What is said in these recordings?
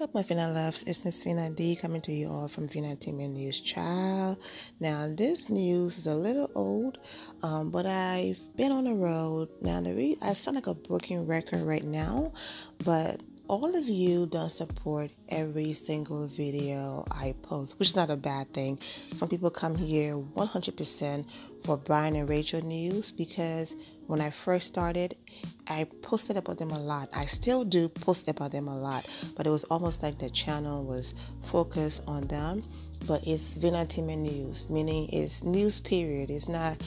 What's up, my Fina loves? It's Miss Fina D coming to you all from Fina Team News Child. Now, this news is a little old, but I've been on the road. Now, I sound like a broken record right now, but all of you don't support every single video I post, which is not a bad thing. Some people come here 100% for Brian and Rachel news because when I first started, I posted about them a lot. I still do post about them a lot, but it was almost like the channel was focused on them. But it's Vinatima News, meaning it's news period. It's not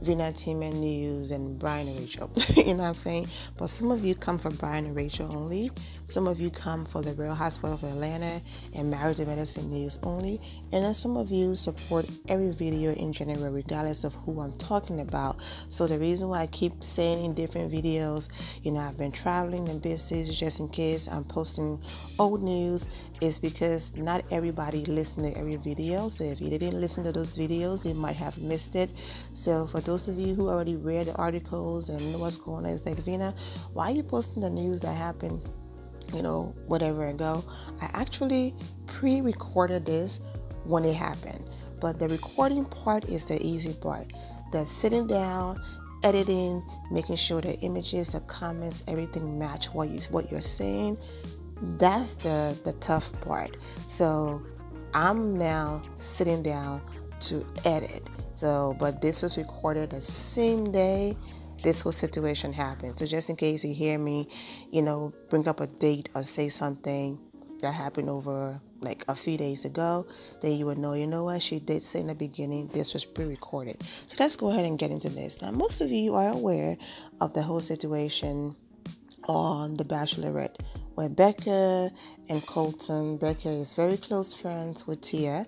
Vinatima News and Brian and Rachel. You know what I'm saying? But some of you come for Brian and Rachel only. Some of you come for the Real Housewives of Atlanta and Marriage and Medicine News only. And then some of you support every video in general, regardless of who I'm talking about. So the reason why I keep saying in different videos, I've been traveling and busy, just in case I'm posting old news, is because not everybody listens to every video. So if you didn't listen to those videos, you might have missed it. So for those of you who already read the articles and know what's going on, it's like, Vina, why are you posting the news that happened, whatever ago? I actually pre-recorded this when it happened. But the recording part is the easy part. The sitting down, editing, making sure the images, the comments, everything match what you're saying. That's the tough part. So I'm now sitting down to edit. But this was recorded the same day this whole situation happened. So just in case you hear me, bring up a date or say something that happened over like a few days ago, then you would know, what, she did say in the beginning, this was pre-recorded. So let's go ahead and get into this. Now, most of you are aware of the whole situation on The Bachelorette, where Bekah and Colton. Bekah is very close friends with Tia,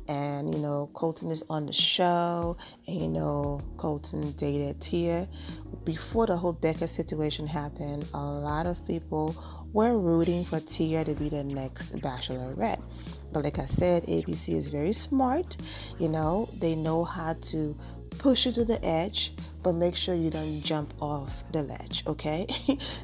and Colton is on the show, and Colton dated Tia. Before the whole Bekah situation happened, a lot of people were rooting for Tia to be the next Bachelorette. But like I said, ABC is very smart. They know how to push you to the edge, but make sure you don't jump off the ledge, okay?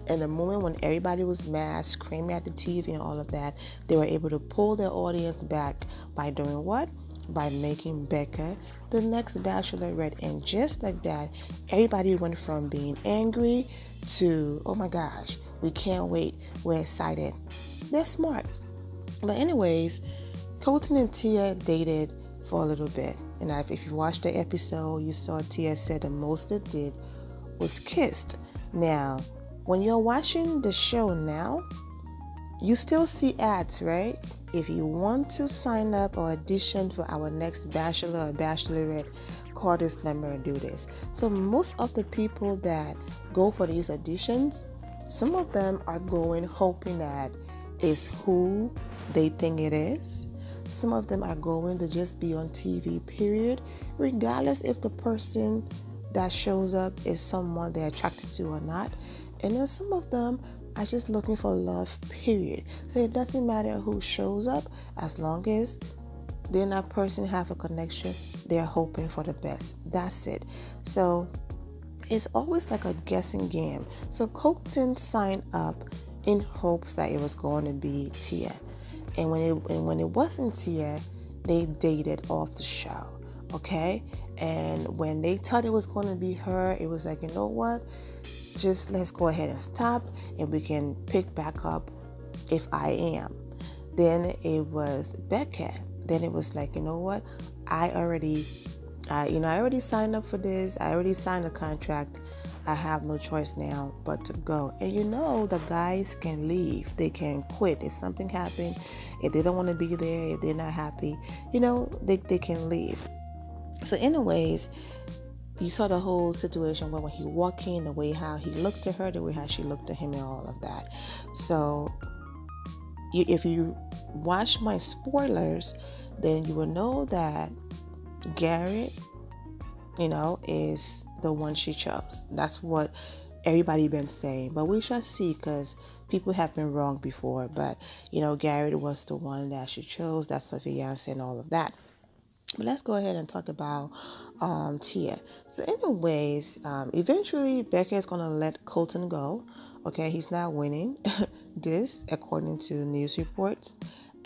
And the moment when everybody was mad, screaming at the TV and all of that, they were able to pull their audience back by doing what? By making Bekah the next Bachelorette. And just like that, everybody went from being angry to, oh my gosh, we can't wait, we're excited. They're smart. But anyways, Colton and Tia dated for a little bit. And if you watched the episode, you saw Tia said the most they did was kissed. Now, when you're watching the show now, you still see ads, right? If you want to sign up or audition for our next Bachelor or Bachelorette, call this number and do this. So most of the people that go for these auditions, some of them are going hoping that it's who they think it is. Some of them are going to just be on TV, period, regardless if the person that shows up is someone they're attracted to or not. And then some of them are just looking for love, period. So it doesn't matter who shows up, as long as they and that person have a connection, they're hoping for the best. That's it. So it's always like a guessing game. So Colton signed up in hopes that it was going to be Tia. And when it wasn't Tia, they dated off the show, okay? And when they thought it was going to be her, it was like, you know what? Just let's go ahead and stop, and we can pick back up if I am. Then it was Bekah. Then it was like, you know what? I already signed up for this. I already signed a contract. I have no choice now but to go. And the guys can leave. They can quit. If something happened, if they don't want to be there, if they're not happy, they can leave. So anyways, you saw the whole situation where when he walked in, the way how he looked at her, the way how she looked at him and all of that. So if you watch my spoilers, then you will know that Garrett, is the one she chose. That's what everybody been saying. But we shall see, because people have been wrong before. But, Garrett was the one that she chose. That's her fiance and all of that. But let's go ahead and talk about Tia. So anyways, eventually Bekah is going to let Colton go. Okay, he's not winning. this according to news reports,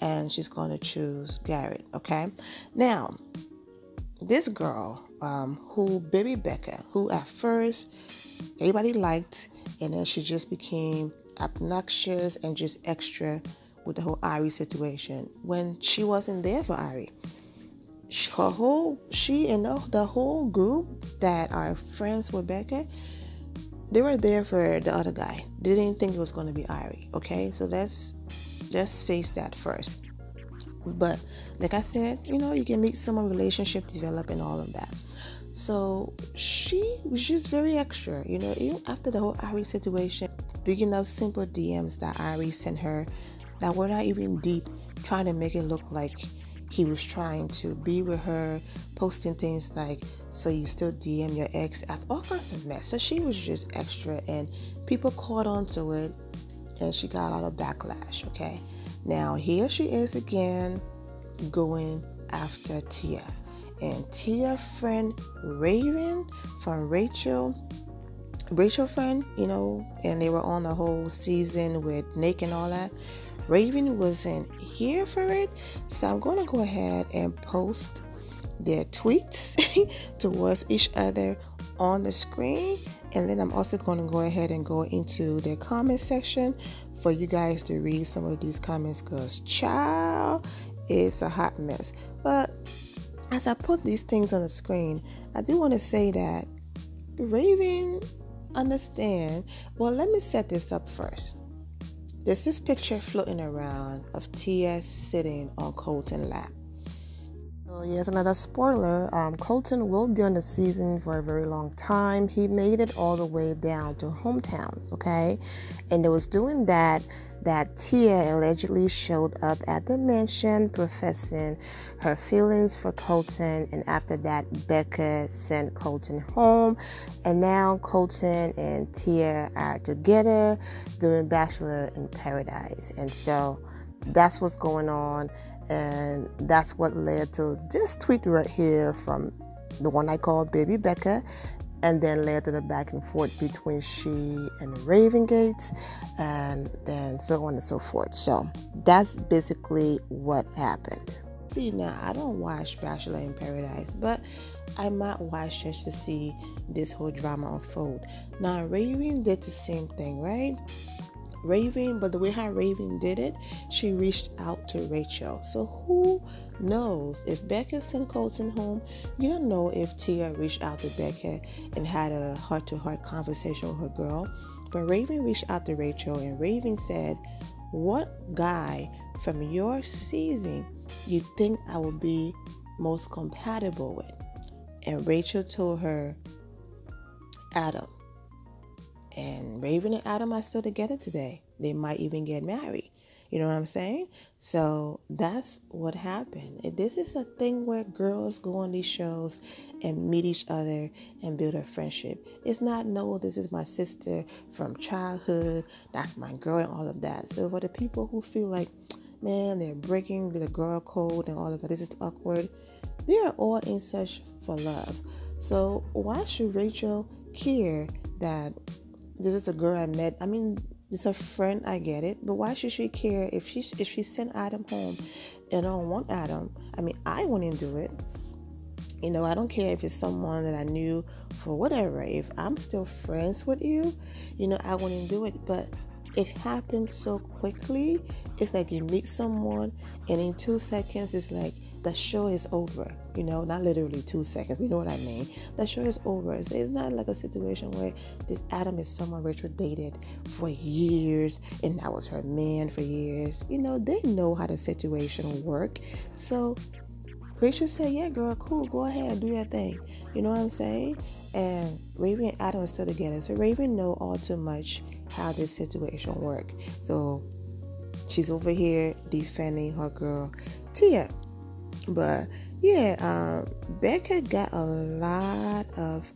and she's going to choose Garrett. Okay, now this girl, who baby Bekah, who at first everybody liked, and then she just became obnoxious and just extra with the whole Ari situation when she wasn't there for Ari. She and the whole group that are friends with Bekah, they were there for the other guy. They didn't think it was going to be Ari. Okay, so let's just face that first. But like I said, you can make some relationship develop and all of that. So she was just very extra, even after the whole Ari situation, simple DMs that Ari sent her that were not even deep, trying to make it look like he was trying to be with her, posting things like, so you still DM your ex, all kinds of mess. So she was just extra, and people caught on to it, and she got a lot of backlash. Okay, now here she is again going after Tia. And Tia friend Raven from Rachel friend, and they were on the whole season with Nick and all that. Raven wasn't here for it, so I'm going to go ahead and post their tweets towards each other on the screen, and then I'm also going to go ahead and go into their comment section for you guys to read some of these comments, because child, it's a hot mess. But as I put these things on the screen, I do want to say that Raven understand. Well, let me set this up first. There's this picture floating around of Tia sitting on Colton's lap. So here's another spoiler. Colton will be on the season for a very long time. He made it all the way down to hometowns, okay? And it was doing that Tia allegedly showed up at the mansion professing her feelings for Colton, and after that Bekah sent Colton home, and now Colton and Tia are together doing Bachelorette in Paradise. And so that's what's going on, and that's what led to this tweet right here from the one I call Baby Bekah, and then led to the back and forth between she and Raven Gates, and then so on and so forth. So that's basically what happened. See, now I don't watch Bachelor in Paradise, but I might watch just to see this whole drama unfold. Now Raven did the same thing, right? But the way how Raven did it, she reached out to Rachel. So who knows if Bekah sent Colton home? You don't know if Tia reached out to Bekah and had a heart-to-heart conversation with her girl. But Raven reached out to Rachel, and Raven said, what guy from your season you think I will be most compatible with? And Rachel told her, Adam. And Raven and Adam are still together today. They might even get married. You know what I'm saying? So that's what happened. This is a thing where girls go on these shows and meet each other and build a friendship. It's not, no, this is my sister from childhood, that's my girl, and all of that. So for the people who feel like, man, they're breaking the girl code and all of that, this is awkward, they are all in search for love. So why should Rachel care that this is a girl I met? I mean, it's a friend, I get it, but why should she care if she sent Adam home and I don't want Adam? I mean, I wouldn't do it. I don't care if it's someone that I knew for whatever. If I'm still friends with you, I wouldn't do it. But it happened so quickly. It's like you meet someone and in 2 seconds, it's like the show is over. Not literally 2 seconds. You know what I mean? The show is over. It's not like a situation where this Adam is someone Rachel dated for years and that was her man for years. They know how the situation work. So Rachel said, yeah, girl, cool, go ahead, do your thing. You know what I'm saying? And Raven and Adam are still together. So Raven know all too much how this situation work. So she's over here defending her girl, Tia. But yeah, Bekah got a lot of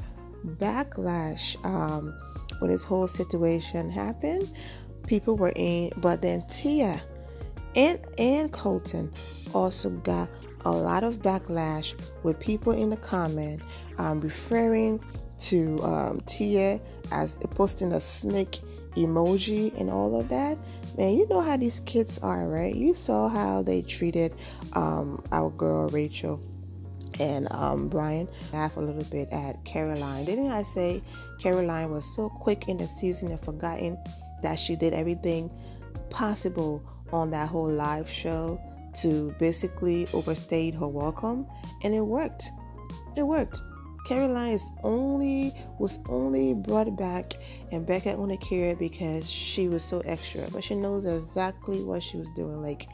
backlash when this whole situation happened. People were in, but then Tia and Colton also got a lot of backlash with people in the comment referring to Tia as posting a snake emoji and all of that. Man, you know how these kids are, right? You saw how they treated our girl Rachel and Brian. Laugh a little bit at Caroline. Didn't I say Caroline was so quick in the season and forgotten that she did everything possible on that whole live show to basically overstay her welcome, and it worked. It worked. Caroline was only brought back, and Bekah only cared because she was so extra, but she knows exactly what she was doing. Like,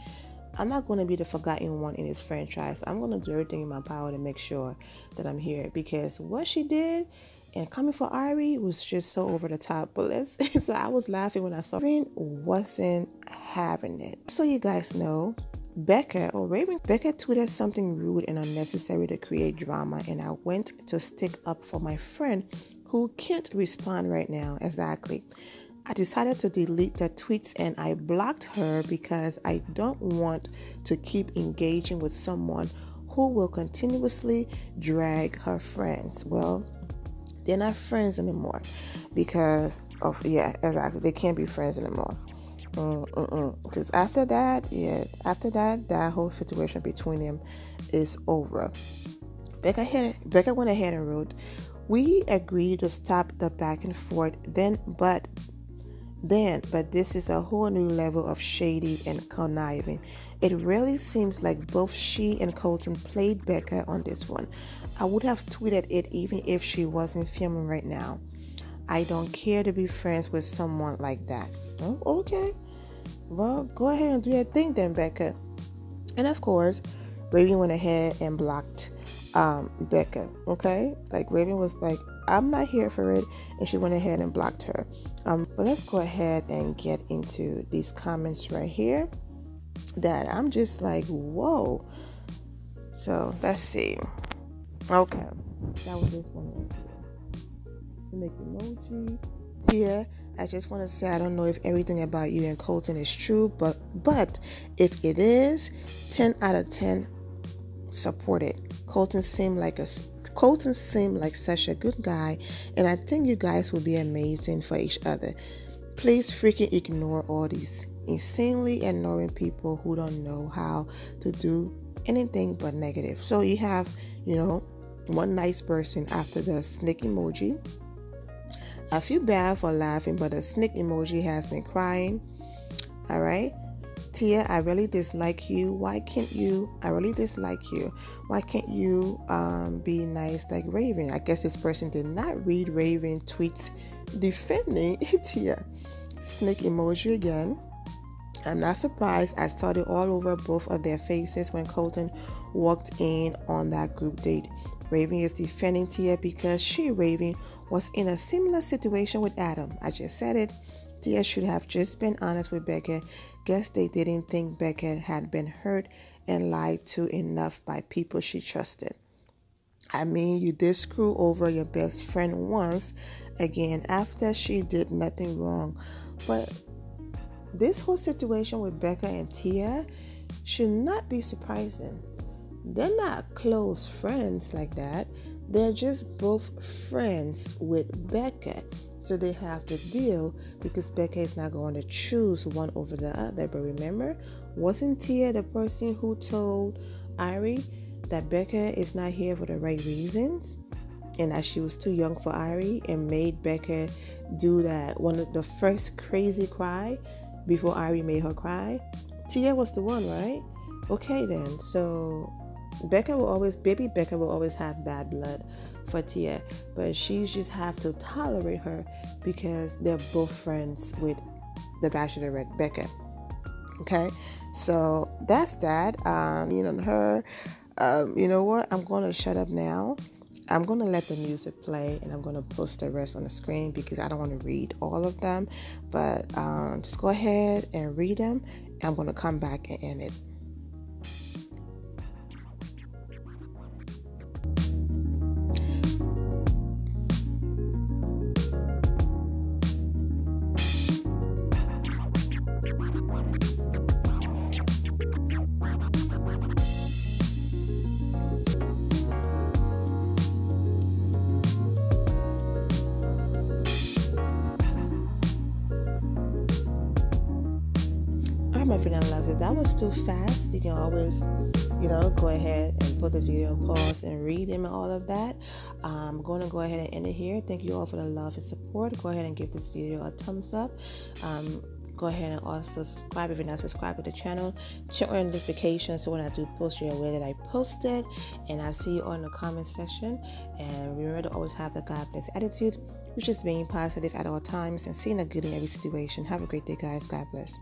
I'm not going to be the forgotten one in this franchise. I'm going to do everything in my power to make sure that I'm here, because what she did and coming for Ari was just so over the top. But so I was laughing when I saw Raven wasn't having it. So you guys know, Bekah tweeted something rude and unnecessary to create drama, and I went to stick up for my friend who can't respond right now. Exactly. I decided to delete the tweets and I blocked her because I don't want to keep engaging with someone who will continuously drag her friends. Well, they're not friends anymore because of, yeah, exactly. They can't be friends anymore. Because after that, that whole situation between them is over. Bekah went ahead and wrote, "We agreed to stop the back and forth but this is a whole new level of shady and conniving. It really seems like both she and Colton played Bekah on this one. I would have tweeted it even if she wasn't filming right now. I don't care to be friends with someone like that." Oh, okay. Well, go ahead and do your thing then, Bekah. And of course, Raven went ahead and blocked Bekah. Okay? Like, Raven was like, "I'm not here for it," and she went ahead and blocked her. But let's go ahead and get into these comments right here that I'm just like, whoa. So let's see. Okay, that was this one right here. To make emoji here. I just want to say, I don't know if everything about you and Colton is true, but if it is, 10 out of 10 support it. Colton seemed like such a good guy, and I think you guys will be amazing for each other. Please freaking ignore all these insanely annoying people who don't know how to do anything but negative. So you have, one nice person after the snake emoji. I feel bad for laughing, but the snake emoji has me crying. All right. Tia, I really dislike you. Why can't you? I really dislike you. Why can't you be nice like Raven? I guess this person did not read Raven tweets defending Tia. Snake emoji again. I'm not surprised. I started all over both of their faces when Colton walked in on that group date. Raven is defending Tia because Raven, was in a similar situation with Adam. I just said it. Tia should have just been honest with Bekah. Guess they didn't think Bekah had been hurt and lied to enough by people she trusted. I mean, you did screw over your best friend once again after she did nothing wrong. But this whole situation with Bekah and Tia should not be surprising. They're not close friends like that. They're just both friends with Bekah. So they have to deal because Bekah is not going to choose one over the other. But remember, wasn't Tia the person who told Ari that Bekah is not here for the right reasons? And that she was too young for Ari and made Bekah do that, one of the first crazy cry before Ari made her cry? Tia was the one, right? Okay then, so baby Bekah will always have bad blood for Tia, but she just have to tolerate her because they're both friends with the Bachelorette Bekah. Okay, so that's that. You know what? I'm going to shut up now. I'm going to let the music play and I'm going to post the rest on the screen because I don't want to read all of them. But just go ahead and read them. And I'm going to come back and end it. sorry, my friend, I love it. That was too fast. You can always, go ahead and put the video on pause and read them and all of that. I'm going to go ahead and end it here. Thank you all for the love and support. Go ahead and give this video a thumbs up. Go ahead and also subscribe if you're not subscribed to the channel. Check on notifications so when I do post, you're aware that I posted. And I'll see you all in the comment section. And remember to always have the God bless attitude, which is being positive at all times and seeing the good in every situation. Have a great day, guys. God bless.